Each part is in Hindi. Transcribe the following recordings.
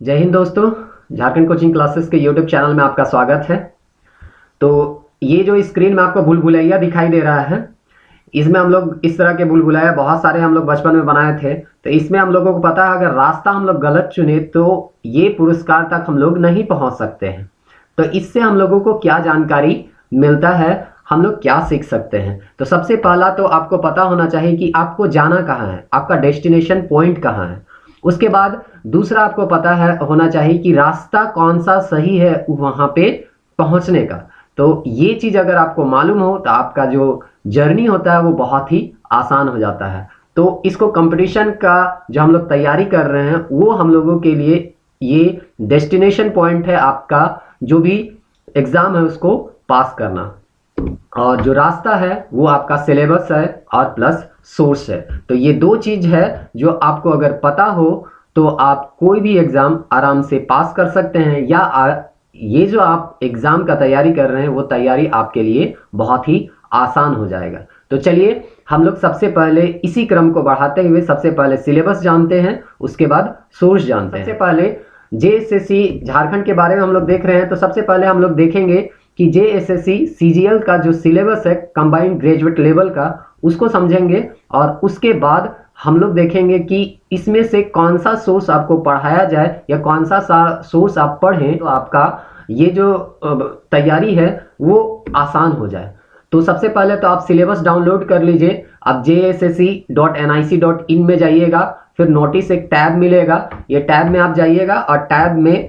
जय हिंद दोस्तों। झारखंड कोचिंग क्लासेस के यूट्यूब चैनल में आपका स्वागत है। तो ये जो स्क्रीन में आपको भूल भुलैया दिखाई दे रहा है, इसमें हम लोग इस तरह के भूल भुलैया बहुत सारे हम लोग बचपन में बनाए थे। तो इसमें हम लोगों को पता है, अगर रास्ता हम लोग गलत चुने तो ये पुरस्कार तक हम लोग नहीं पहुंच सकते हैं। तो इससे हम लोगों को क्या जानकारी मिलता है, हम लोग क्या सीख सकते हैं। तो सबसे पहला तो आपको पता होना चाहिए कि आपको जाना कहाँ है, आपका डेस्टिनेशन पॉइंट कहाँ है। उसके बाद दूसरा आपको पता है होना चाहिए कि रास्ता कौन सा सही है वहां पे पहुंचने का। तो ये चीज अगर आपको मालूम हो तो आपका जो जर्नी होता है वो बहुत ही आसान हो जाता है। तो इसको कंपटीशन का जो हम लोग तैयारी कर रहे हैं वो हम लोगों के लिए ये डेस्टिनेशन पॉइंट है, आपका जो भी एग्जाम है उसको पास करना। और जो रास्ता है वो आपका सिलेबस है और प्लस सोर्स है। तो ये दो चीज है जो आपको अगर पता हो तो आप कोई भी एग्जाम आराम से पास कर सकते हैं, या ये जो आप एग्जाम का तैयारी कर रहे हैं वो तैयारी आपके लिए बहुत ही आसान हो जाएगा। तो चलिए हम लोग सबसे पहले इसी क्रम को बढ़ाते हुए सबसे पहले सिलेबस जानते हैं, उसके बाद सोर्स जानते हैं। सबसे पहले जेएसएससी झारखंड के बारे में हम लोग देख रहे हैं। तो सबसे पहले हम लोग देखेंगे कि जेएसएससी सीजीएल का जो सिलेबस है कंबाइंड ग्रेजुएट लेवल का, उसको समझेंगे। और उसके बाद हम लोग देखेंगे कि इसमें से कौन सा सोर्स आपको पढ़ाया जाए या कौन सा सोर्स आप पढ़ें तो आपका ये जो तैयारी है वो आसान हो जाए। तो सबसे पहले तो आप सिलेबस डाउनलोड कर लीजिए। आप JSSC.nic.in में जाइएगा, फिर नोटिस एक टैब मिलेगा, ये टैब में आप जाइएगा और टैब में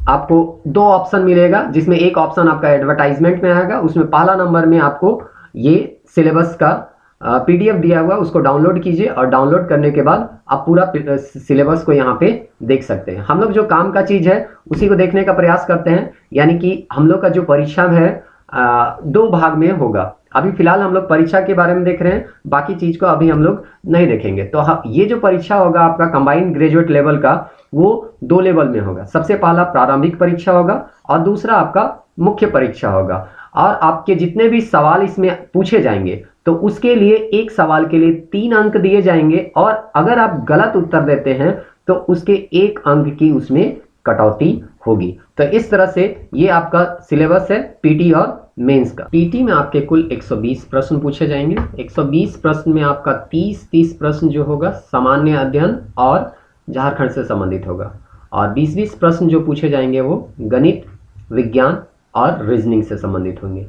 आपको दो ऑप्शन मिलेगा, जिसमें एक ऑप्शन आपका एडवर्टाइजमेंट में आएगा। उसमें पहला नंबर में आपको ये सिलेबस का पीडीएफ दिया हुआ, उसको डाउनलोड कीजिए और डाउनलोड करने के बाद आप पूरा सिलेबस को यहाँ पे देख सकते हैं। हम लोग जो काम का चीज है उसी को देखने का प्रयास करते हैं, यानी कि हम लोग का जो परीक्षा है दो भाग में होगा। अभी फिलहाल हम लोग परीक्षा के बारे में देख रहे हैं, बाकी चीज को अभी हम लोग नहीं देखेंगे। तो ये जो परीक्षा होगा आपका कंबाइंड ग्रेजुएट लेवल का, वो दो लेवल में होगा। सबसे पहला प्रारंभिक परीक्षा होगा और दूसरा आपका मुख्य परीक्षा होगा। और आपके जितने भी सवाल इसमें पूछे जाएंगे तो उसके लिए एक सवाल के लिए 3 अंक दिए जाएंगे, और अगर आप गलत उत्तर देते हैं तो उसके 1 अंक की उसमें कटौती होगी। तो इस तरह से ये आपका सिलेबस है पीटी और मेंस का। पीटी में आपके कुल 120 प्रश्न पूछे जाएंगे। 120 प्रश्न में आपका 30 प्रश्न जो होगा सामान्य अध्ययन और झारखंड से संबंधित होगा, और 20 प्रश्न जो पूछे जाएंगे वो गणित, विज्ञान और रीजनिंग से संबंधित होंगे।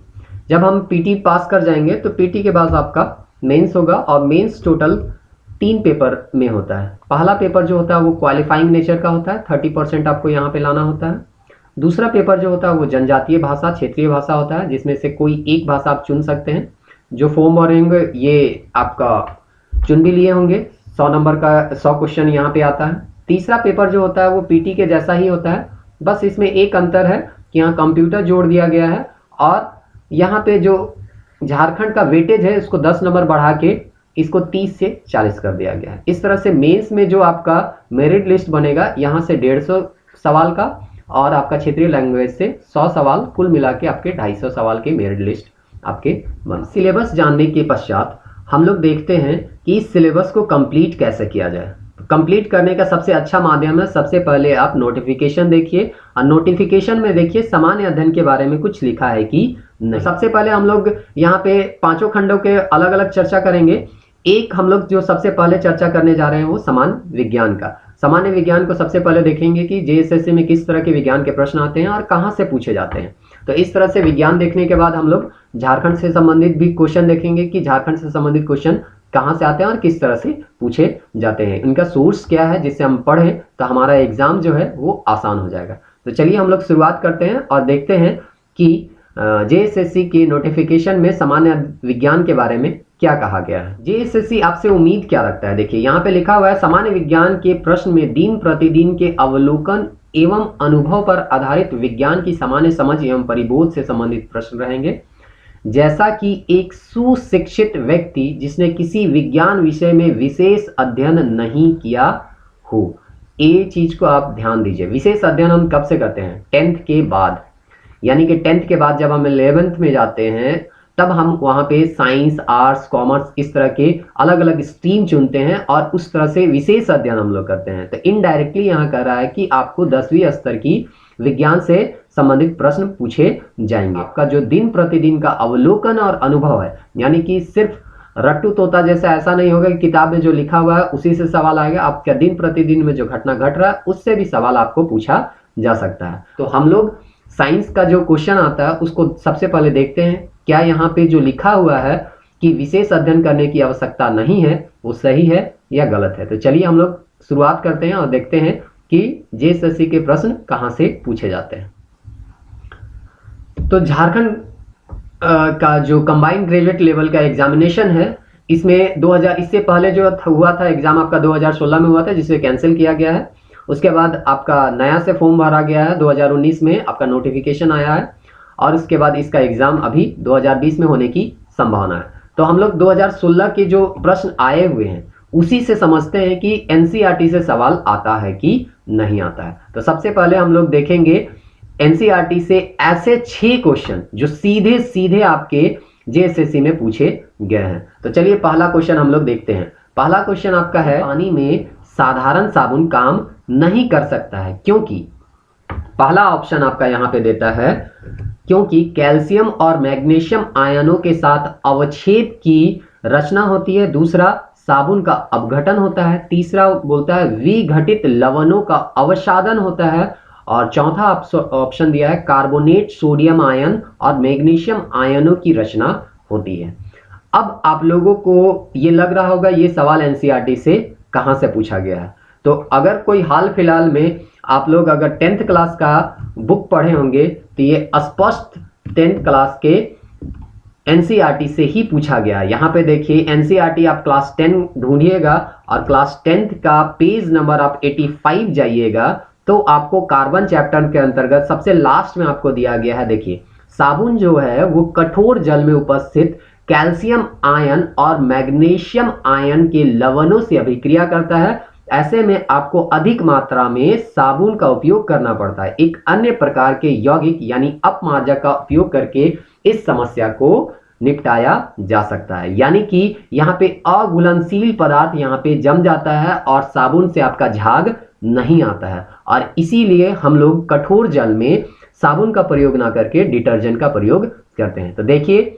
जब हम पीटी पास कर जाएंगे तो पीटी के बाद आपका मेंस होगा, और मेंस टोटल 3 पेपर में होता है। पहला पेपर जो होता है वो क्वालिफाइंग नेचर का होता है, 30% आपको यहाँ पे लाना होता है। दूसरा पेपर जो होता है वो जनजातीय भाषा, क्षेत्रीय भाषा होता है, जिसमें से कोई एक भाषा आप चुन सकते हैं। जो फॉर्म भरेंगे ये आपका चुन भी लिए होंगे। 100 नंबर का 100 क्वेश्चन यहाँ पे आता है। तीसरा पेपर जो होता है वो पीटी के जैसा ही होता है, बस इसमें एक अंतर है कि यहाँ कंप्यूटर जोड़ दिया गया है, और यहाँ पे जो झारखंड का वेटेज है उसको 10 नंबर बढ़ा के इसको 30 से 40 कर दिया गया है। इस तरह से मेंस में जो आपका मेरिट लिस्ट बनेगा, यहाँ से 150 सवाल का और आपका क्षेत्रीय लैंग्वेज से 100 सवाल, कुल मिला के आपके 250 सवाल के मेरिट लिस्ट आपके बन। सिलेबस जानने के पश्चात हम लोग देखते हैं कि इस सिलेबस को कंप्लीट कैसे किया जाए। कंप्लीट करने का सबसे अच्छा माध्यम है, सबसे पहले आप नोटिफिकेशन देखिए, और नोटिफिकेशन में देखिए सामान्य अध्ययन के बारे में कुछ लिखा है कि नहीं। सबसे पहले हम लोग यहाँ पे 5 खंडों के अलग अलग चर्चा करेंगे। एक हम लोग जो सबसे पहले चर्चा करने जा रहे हैं वो सामान्य विज्ञान का। सामान्य विज्ञान को सबसे पहले देखेंगे कि जेएसएससी में किस तरह के विज्ञान के प्रश्न आते हैं और कहाँ से पूछे जाते हैं। तो इस तरह से विज्ञान देखने के बाद हम लोग झारखंड से संबंधित भी क्वेश्चन देखेंगे कि झारखंड से संबंधित क्वेश्चन कहाँ से आते हैं और किस तरह से पूछे जाते हैं, इनका सोर्स क्या है, जिससे हम पढ़ें तो हमारा एग्जाम जो है वो आसान हो जाएगा। तो चलिए हम लोग शुरुआत करते हैं और देखते हैं कि जेएसएससी के नोटिफिकेशन में सामान्य विज्ञान के बारे में क्या कहा गया है। जेएसएससी आपसे उम्मीद क्या रखता है। देखिए यहाँ पे लिखा हुआ है, सामान्य विज्ञान के प्रश्न में दिन प्रतिदिन के अवलोकन एवं अनुभव पर आधारित विज्ञान की सामान्य समझ एवं परिबोध से संबंधित प्रश्न रहेंगे। जैसा कि एक सुशिक्षित व्यक्ति जिसने किसी विज्ञान विषय में विशेष अध्ययन नहीं किया हो, ये चीज को आप ध्यान दीजिए। विशेष अध्ययन हम कब से करते हैं? 10th के बाद, यानी कि 10th के बाद जब हम 11th में जाते हैं तब हम वहाँ पे साइंस, आर्ट्स, कॉमर्स इस तरह के अलग अलग स्ट्रीम चुनते हैं और उस तरह से विशेष अध्ययन हम लोग करते हैं। तो इनडायरेक्टली यहाँ कह रहा है कि आपको 10वीं स्तर की विज्ञान से संबंधित प्रश्न पूछे जाएंगे। आपका जो दिन प्रतिदिन का अवलोकन और अनुभव है, यानी कि सिर्फ रट्टू तोता जैसा ऐसा नहीं होगा कि किताब में जो लिखा हुआ है उसी से सवाल आएगा। आपका दिन प्रतिदिन में जो घटना घट रहा है उससे भी सवाल आपको पूछा जा सकता है। तो हम लोग साइंस का जो क्वेश्चन आता है उसको सबसे पहले देखते हैं, क्या यहाँ पे जो लिखा हुआ है कि विशेष अध्ययन करने की आवश्यकता नहीं है वो सही है या गलत है। तो चलिए हम लोग शुरुआत करते हैं और देखते हैं कि जेएसएससी के प्रश्न कहाँ से पूछे जाते हैं। तो झारखंड का जो कंबाइंड ग्रेजुएट लेवल का एग्जामिनेशन है, इसमें 2000 इससे पहले जो हुआ था एग्जाम आपका 2016 में हुआ था जिसे कैंसिल किया गया है। उसके बाद आपका नया से फॉर्म भरा गया है, 2019 में आपका नोटिफिकेशन आया है और उसके बाद इसका एग्जाम अभी 2020 में होने की संभावना है। तो हम लोग 2016 के जो प्रश्न आए हुए हैं उसी से समझते हैं कि एनसीईआरटी से सवाल आता है कि नहीं आता है। तो सबसे पहले हम लोग देखेंगे एनसीईआरटी से ऐसे 6 क्वेश्चन जो सीधे सीधे आपके जेएसएससी में पूछे गए हैं। तो चलिए पहला क्वेश्चन हम लोग देखते हैं। पहला क्वेश्चन आपका है, पानी में साधारण साबुन काम नहीं कर सकता है क्योंकि, पहला ऑप्शन आपका यहां पे देता है क्योंकि कैल्शियम और मैग्नीशियम आयनों के साथ अवच्छेद की रचना होती है, दूसरा साबुन का अपघटन होता है, तीसरा बोलता है विघटित लवणों का अवसादन होता है और चौथा ऑप्शन दिया है कार्बोनेट सोडियम आयन और मैग्नीशियम आयनों की रचना होती है। अब आप लोगों को ये लग रहा होगा ये सवाल एनसीईआरटी से कहां से पूछा गया है। तो अगर कोई हाल फिलहाल में आप लोग अगर 10th क्लास का बुक पढ़े होंगे तो ये स्पष्ट 10th क्लास के एनसीईआरटी से ही पूछा गया है। यहाँ पे देखिए एनसीईआरटी आप क्लास 10 ढूंढिएगा और क्लास 10th का पेज नंबर आप 85 जाइएगा तो आपको कार्बन चैप्टर के अंतर्गत सबसे लास्ट में आपको दिया गया है। देखिए साबुन जो है वो कठोर जल में उपस्थित कैल्शियम आयन और मैग्नीशियम आयन के लवणों से अभिक्रिया करता है। ऐसे में आपको अधिक मात्रा में साबुन का उपयोग करना पड़ता है। एक अन्य प्रकार के यौगिक यानी अपमार्जक का उपयोग करके इस समस्या को निपटाया जा सकता है। यानी कि यहाँ पे अघुलनशील पदार्थ यहाँ पे जम जाता है और साबुन से आपका झाग नहीं आता है और इसीलिए हम लोग कठोर जल में साबुन का प्रयोग ना करके डिटर्जेंट का प्रयोग करते हैं। तो देखिए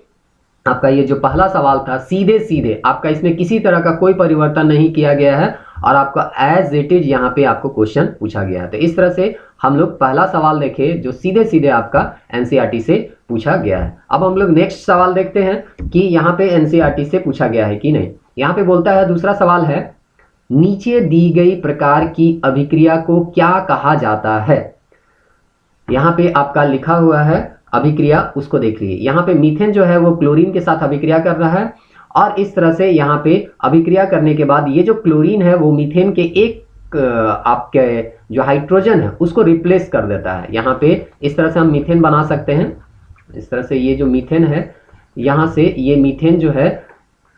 आपका ये जो पहला सवाल था सीधे सीधे आपका इसमें किसी तरह का कोई परिवर्तन नहीं किया गया है और आपका एज इट इज यहाँ पे आपको क्वेश्चन पूछा गया है। तो इस तरह से हम लोग पहला सवाल देखे जो सीधे सीधे आपका एनसीईआरटी से पूछा गया है। अब हम लोग नेक्स्ट सवाल देखते हैं कि यहाँ पे एनसीईआरटी से पूछा गया है कि नहीं। यहाँ पे बोलता है, दूसरा सवाल है, नीचे दी गई प्रकार की अभिक्रिया को क्या कहा जाता है। यहाँ पे आपका लिखा हुआ है अभिक्रिया, उसको देख लीजिए। यहाँ पे मीथेन जो है वो क्लोरीन के साथ अभिक्रिया कर रहा है और इस तरह से यहाँ पे अभिक्रिया करने के बाद ये जो क्लोरीन है वो मीथेन के एक आपके जो हाइड्रोजन है उसको रिप्लेस कर देता है। यहाँ पे इस तरह से हम मीथेन बना सकते हैं। इस तरह से ये जो मीथेन है यहाँ से ये मीथेन जो है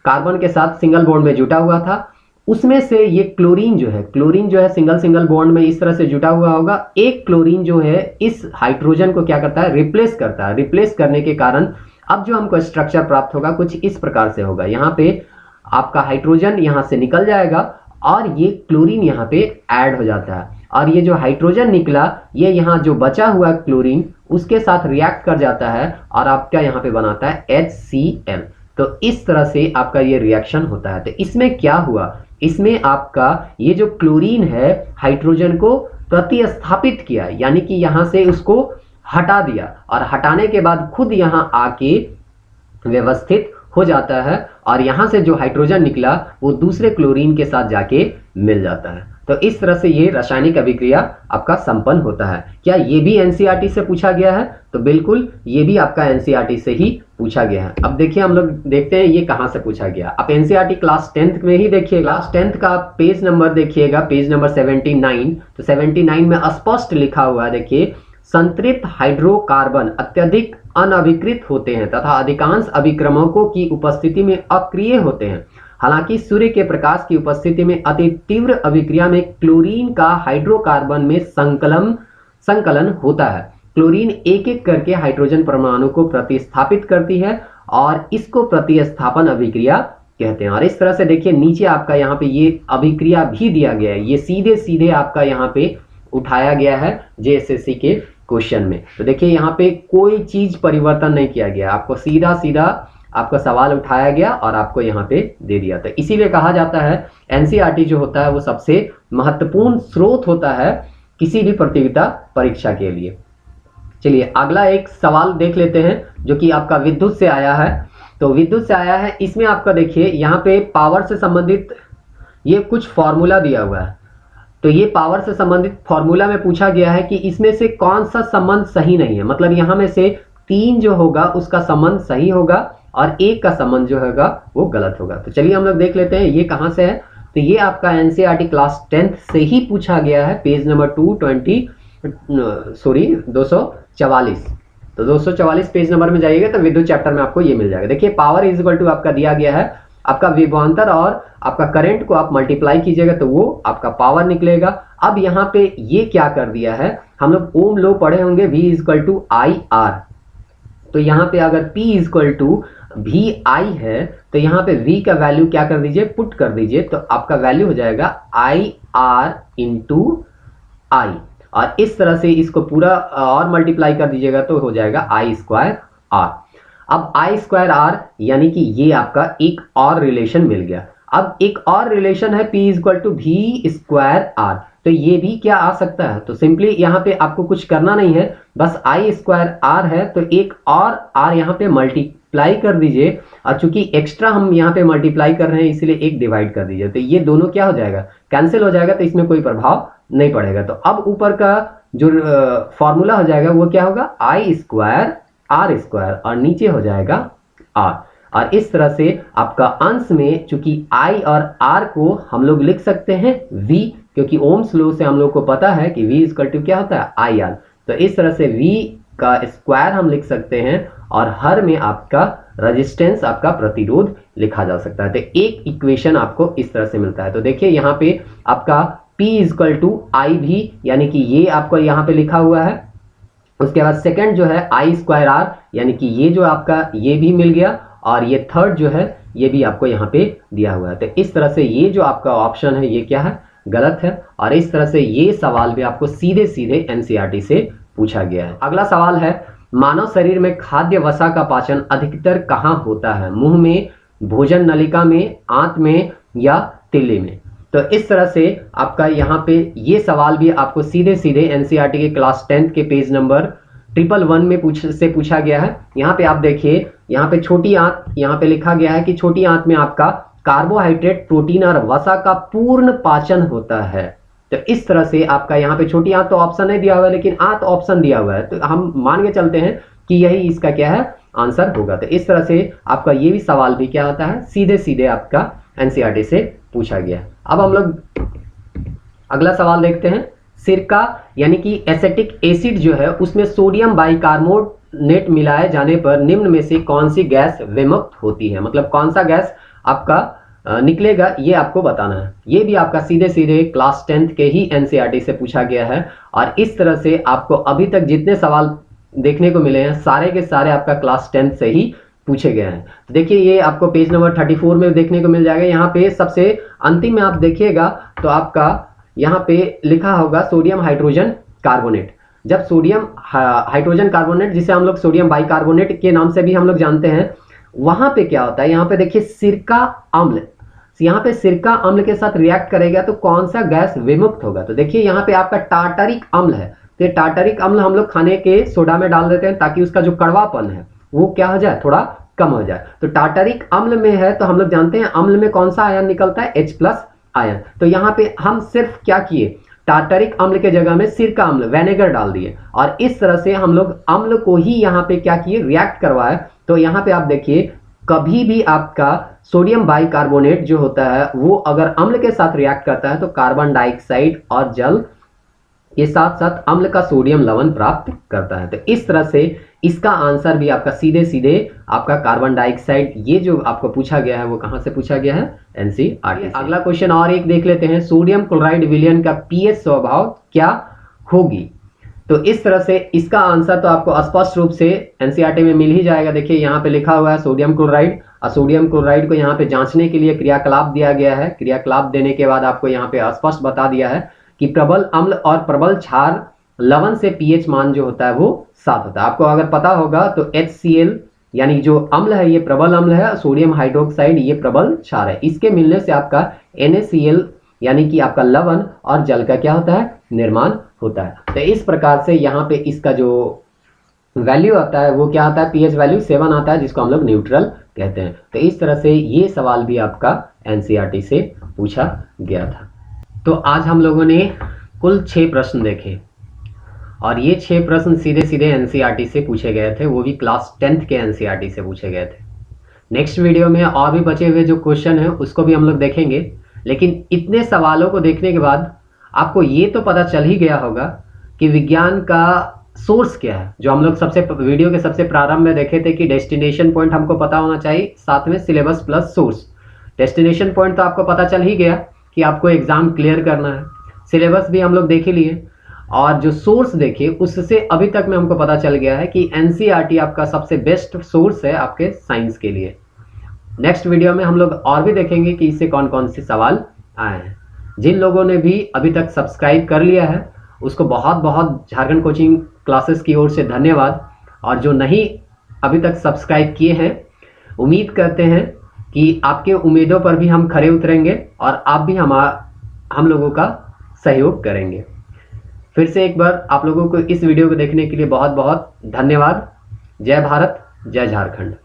कार्बन के साथ सिंगल बॉन्ड में जुटा हुआ था, उसमें से ये क्लोरीन जो है सिंगल बॉन्ड में इस तरह से जुटा हुआ होगा। एक क्लोरीन जो है इस हाइड्रोजन को क्या करता है, रिप्लेस करता है। रिप्लेस करने के कारण अब जो हमको स्ट्रक्चर प्राप्त होगा कुछ इस प्रकार से होगा। यहाँ पे आपका हाइड्रोजन यहाँ से निकल जाएगा और ये क्लोरीन यहाँ पे ऐड हो जाता है और ये जो हाइड्रोजन निकला ये यहाँ जो बचा हुआ क्लोरीन उसके साथ रिएक्ट कर जाता है और आपका यहाँ पे बनाता है HCl। तो इस तरह से आपका ये रिएक्शन होता है। तो इसमें क्या हुआ, इसमें आपका ये जो क्लोरीन है हाइड्रोजन को प्रतिस्थापित किया, यानी कि यहाँ से उसको हटा दिया और हटाने के बाद खुद यहाँ आके व्यवस्थित हो जाता है और यहाँ से जो हाइड्रोजन निकला वो दूसरे क्लोरीन के साथ जाके मिल जाता है। तो इस तरह से ये रासायनिक अभिक्रिया आपका संपन्न होता है। क्या ये भी एनसीईआरटी से पूछा गया है? तो बिल्कुल ये भी आपका एनसीईआरटी से ही पूछा गया है। अब देखिए हम लोग देखते हैं ये कहां से पूछा गया। आप एनसीईआरटी क्लास 10th में ही देखिए, क्लास 10th का पेज नंबर देखिएगा, पेज नंबर 79। तो 79 में स्पष्ट लिखा हुआ है, देखिए, संतृप्त हाइड्रोकार्बन अत्यधिक अनअभिकृत होते हैं तथा अधिकांश अभिक्रमकों की उपस्थिति में अक्रिय होते हैं। हालांकि सूर्य के प्रकाश की उपस्थिति में अति तीव्र अभिक्रिया में क्लोरीन का हाइड्रोकार्बन में संकलन होता है। क्लोरीन एक एक करके हाइड्रोजन परमाणु को प्रतिस्थापित करती है और इसको प्रतिस्थापन अभिक्रिया कहते हैं। और इस तरह से देखिए नीचे आपका यहाँ पे ये अभिक्रिया भी दिया गया है, ये सीधे सीधे आपका यहाँ पे उठाया गया है जेएसएससी के क्वेश्चन में। तो देखिए यहाँ पे कोई चीज परिवर्तन नहीं किया गया, आपको सीधा सीधा आपका सवाल उठाया गया और आपको यहाँ पे दे दिया था। इसीलिए कहा जाता है एनसीईआरटी जो होता है वो सबसे महत्वपूर्ण स्रोत होता है किसी भी प्रतियोगिता परीक्षा के लिए। चलिए अगला एक सवाल देख लेते हैं जो कि आपका विद्युत से आया है। तो विद्युत से आया है, इसमें आपका देखिए यहाँ पे पावर से संबंधित ये कुछ फॉर्मूला दिया हुआ है। तो ये पावर से संबंधित फॉर्मूला में पूछा गया है कि इसमें से कौन सा संबंध सही नहीं है, मतलब यहाँ में से 3 जो होगा उसका संबंध सही होगा और 1 का संबंध जो होगा वो गलत होगा। तो चलिए हम लोग देख लेते हैं ये कहाँ से है। तो ये आपका एनसीईआरटी क्लास 10th से ही पूछा गया है, पेज नंबर 244। तो 244 पेज नंबर में जाइएगा तो विद्युत चैप्टर में आपको ये मिल जाएगा। देखिए पावर इज इक्वल टू आपका दिया गया है, आपका विभवांतर और आपका करंट को आप मल्टीप्लाई कीजिएगा तो वो आपका पावर निकलेगा। अब यहाँ पे ये क्या कर दिया है, हम लोग ओम लॉ पढ़े होंगे, V is equal to I R. तो यहाँ पे अगर P is equal to V I है तो यहाँ पे V का वैल्यू क्या कर दीजिए, पुट कर दीजिए, तो आपका वैल्यू हो जाएगा आई आर इंटू आई। और इस तरह से इसको पूरा और मल्टीप्लाई कर दीजिएगा तो हो जाएगा आई स्क्वायर आर। अब आई स्क्वायर आर यानी कि ये आपका एक और रिलेशन मिल गया। अब एक और रिलेशन है P is equal to V square R, तो ये भी क्या आ सकता है। तो सिंपली यहाँ पे आपको कुछ करना नहीं है, बस आई स्क्वायर आर है तो एक और आर यहाँ पे मल्टीप्लाई कर दीजिए, और चूंकि एक्स्ट्रा हम यहाँ पे मल्टीप्लाई कर रहे हैं इसलिए एक डिवाइड कर दीजिए, तो ये दोनों क्या हो जाएगा, कैंसिल हो जाएगा, तो इसमें कोई प्रभाव नहीं पड़ेगा। तो अब ऊपर का जो फॉर्मूला हो जाएगा वो क्या होगा, आई स्क्वायर आर स्क्वायर, और नीचे हो जाएगा आर। और इस तरह से आपका अंश में चूंकि आई और आर को हम लोग लिख सकते हैं V, क्योंकि ओम्स लॉ से हम लोग को पता है कि V इक्वल टू क्या होता है, आई आर। तो इस तरह से V का स्क्वायर हम लिख सकते हैं और हर में आपका रेजिस्टेंस, आपका प्रतिरोध लिखा जा सकता है। तो एक इक्वेशन आपको इस तरह से मिलता है। तो देखिए यहाँ पे आपका P इक्वल टू आई भी, यानी कि ये आपको यहाँ पे लिखा हुआ है। उसके बाद सेकंड जो है आई स्क्वायर आर, यानी कि ये जो आपका ये भी मिल गया, और ये थर्ड जो है ये भी आपको यहाँ पे दिया हुआ है। तो इस तरह से ये जो आपका ऑप्शन है ये क्या है, गलत है। और इस तरह से ये सवाल भी आपको सीधे सीधे एनसीईआरटी से पूछा गया है। अगला सवाल है, मानव शरीर में खाद्य वसा का पाचन अधिकतर कहाँ होता है, मुंह में, भोजन नलिका में, आंत में या तिल्ली में। तो इस तरह से आपका यहाँ पे ये सवाल भी आपको सीधे सीधे एनसीईआरटी के क्लास 10th के पेज नंबर 111 में पूछा गया है। यहाँ पे आप देखिए, यहाँ पे छोटी आंत यहाँ पे लिखा गया है कि छोटी आंत में आपका कार्बोहाइड्रेट, प्रोटीन और वसा का पूर्ण पाचन होता है। तो इस तरह से आपका यहाँ पे छोटी आंत तो ऑप्शन नहीं दिया हुआ है, लेकिन आंत ऑप्शन दिया हुआ है, तो हम मान के चलते हैं कि यही इसका क्या है, आंसर होगा। तो इस तरह से आपका ये भी सवाल भी क्या होता है, सीधे सीधे आपका एनसीईआरटी से पूछा गया। अब हम लोग अगला सवाल देखते हैं। सिरका यानी कि एसिटिक एसिड जो है उसमें सोडियम बाइकार्बोनेट मिलाए जाने पर निम्न में से कौन सी गैस विमुक्त होती है, मतलब कौन सा गैस आपका निकलेगा ये आपको बताना है। ये भी आपका सीधे सीधे क्लास 10th के ही एनसीईआरटी से पूछा गया है। और इस तरह से आपको अभी तक जितने सवाल देखने को मिले हैं सारे के सारे आपका क्लास 10th से ही पूछे गए हैं। तो देखिए ये आपको पेज नंबर 34 में देखने को मिल जाएगा। यहाँ पे सबसे अंतिम में आप देखिएगा तो आपका यहाँ पे लिखा होगा सोडियम हाइड्रोजन कार्बोनेट। जब सोडियम हाइड्रोजन कार्बोनेट, जिसे हम लोग सोडियम बाइकार्बोनेट के नाम से भी हम लोग जानते हैं, वहां पे क्या होता है, यहाँ पे देखिए सिरका अम्ल, यहाँ पे सिरका अम्ल के साथ रिएक्ट करेगा तो कौन सा गैस विमुक्त होगा। तो देखिए यहाँ पे आपका टार्टरिक अम्ल है, तो टार्टरिक अम्ल हम लोग खाने के सोडा में डाल देते हैं ताकि उसका जो कड़वापन है वो क्या हो जाए, थोड़ा कम हो जाए। तो टार्टरिक अम्ल में है तो हम लोग जानते हैं अम्ल में कौन सा आयन निकलता है, H+ आयन। तो यहाँ पे हम सिर्फ क्या किए, टार्टरिक अम्ल के जगह में सिरका अम्ल, विनेगर डाल दिए, और इस तरह से हम लोग अम्ल को ही यहाँ पे क्या किए, रिएक्ट करवाए। तो यहाँ पे आप देखिए कभी भी आपका सोडियम बाइकार्बोनेट जो होता है वो अगर अम्ल के साथ रिएक्ट करता है तो कार्बन डाइऑक्साइड और जल के साथ साथ अम्ल का सोडियम लवण प्राप्त करता है। तो इस तरह से इसका आंसर भी आपका सीधे सीधे आपका कार्बन डाइऑक्साइड, ये जो आपको पूछा गया है वो कहां से पूछा गया है, एनसीईआरटी से। अगला क्वेश्चन और एक देख लेते हैं, सोडियम क्लोराइड विलयन का पीएच स्वभाव क्या होगी। तो इस तरह से इसका आंसर तो आपको स्पष्ट रूप से एनसीईआरटी में मिल ही जाएगा। देखिए यहाँ पे लिखा हुआ है सोडियम क्लोराइड, और सोडियम क्लोराइड को यहाँ पे जांचने के लिए क्रियाकलाप दिया गया है। क्रियाकलाप देने के बाद आपको यहाँ पे स्पष्ट बता दिया है कि प्रबल अम्ल और प्रबल क्षार लवण से पीएच मान जो होता है वो 7 होता है। आपको अगर पता होगा तो HCl यानी जो अम्ल है ये प्रबल अम्ल है, सोडियम हाइड्रोक्साइड ये प्रबल क्षार है। इसके मिलने से आपका NaCl यानी कि आपका लवण और जल का क्या होता है, निर्माण होता है। तो इस प्रकार से यहाँ पे इसका जो वैल्यू आता है वो क्या आता है, पीएच वैल्यू 7 आता है, जिसको हम लोग न्यूट्रल कहते हैं। तो इस तरह से ये सवाल भी आपका एनसीईआरटी से पूछा गया था। तो आज हम लोगों ने कुल 6 प्रश्न देखे, और ये 6 प्रश्न सीधे सीधे एनसीईआरटी से पूछे गए थे, वो भी क्लास 10th के एनसीईआरटी से पूछे गए थे। नेक्स्ट वीडियो में और भी बचे हुए जो क्वेश्चन है उसको भी हम लोग देखेंगे। लेकिन इतने सवालों को देखने के बाद आपको ये तो पता चल ही गया होगा कि विज्ञान का सोर्स क्या है। जो हम लोग वीडियो के सबसे प्रारंभ में देखे थे कि डेस्टिनेशन पॉइंट हमको पता होना चाहिए, साथ में syllabus plus source. Destination point तो आपको पता चल ही गया कि आपको एग्जाम क्लियर करना है, सिलेबस भी हम लोग देख ही लिए, और जो सोर्स देखे उससे अभी तक में हमको पता चल गया है कि एनसीईआरटी आपका सबसे बेस्ट सोर्स है आपके साइंस के लिए। नेक्स्ट वीडियो में हम लोग और भी देखेंगे कि इससे कौन कौन से सवाल आए हैं। जिन लोगों ने भी अभी तक सब्सक्राइब कर लिया है उसको बहुत बहुत झारखंड कोचिंग क्लासेस की ओर से धन्यवाद, और जो नहीं अभी तक सब्सक्राइब किए हैं उम्मीद करते हैं कि आपके उम्मीदों पर भी हम खरे उतरेंगे और आप भी हम लोगों का सहयोग करेंगे। फिर से एक बार आप लोगों को इस वीडियो को देखने के लिए बहुत बहुत धन्यवाद। जय भारत, जय झारखंड।